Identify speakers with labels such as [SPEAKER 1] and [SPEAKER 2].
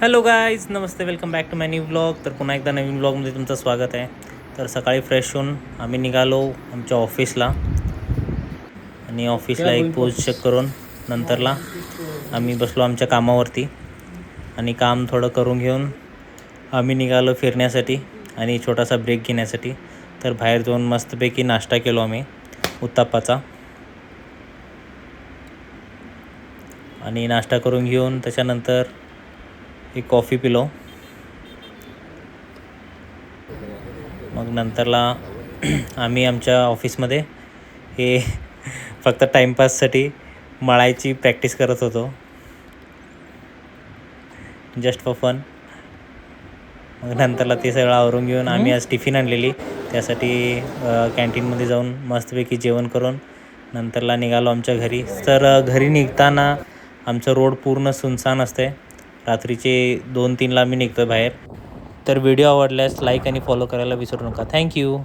[SPEAKER 1] Hello guys, नमस्ते, welcome back to my new vlog. तर पुन्हा एकदा नवीन व्लॉगमध्ये तुमचं स्वागत आहे. तर सकाळी फ्रेश होऊन आम्ही निघालो आमच्या ऑफिसला आणि ऑफिसला एक पोस्ट चेक करून नंतरला आम्ही बसलो आमच्या कामावरती आणि काम थोडं करून घेऊन आम्ही निघालो फिरण्यासाठी आणि छोटासा ब्रेक घेण्यासाठी. तर बाहेर जाऊन मस्तपैकी नाश्ता केलो आम्ही उत्ताप्पाचा आणि नाश्ता करून घेऊन त्याच्यानंतर एक कॉफी पिलो. मग नंतरला आम्ही आमच्या ऑफिसमध्ये हे फक्त टाईमपाससाठी मळायची प्रॅक्टिस करत होतो, जस्ट फॉर फन. मग नंतरला ते सगळं आवरून घेऊन आम्ही आज टिफिन आणलेली, त्यासाठी कॅन्टीनमध्ये जाऊन मस्तपैकी जेवण करून नंतरला निघालो आमच्या घरी. तर घरी निघताना आमचं रोड पूर्ण सुनसान असते. रात्रीचे 2-3ला आम्ही निघतो बाहेर. तर व्हिडिओ आवडल्यास लाईक आणि फॉलो करायला विसरू नका. थँक्यू.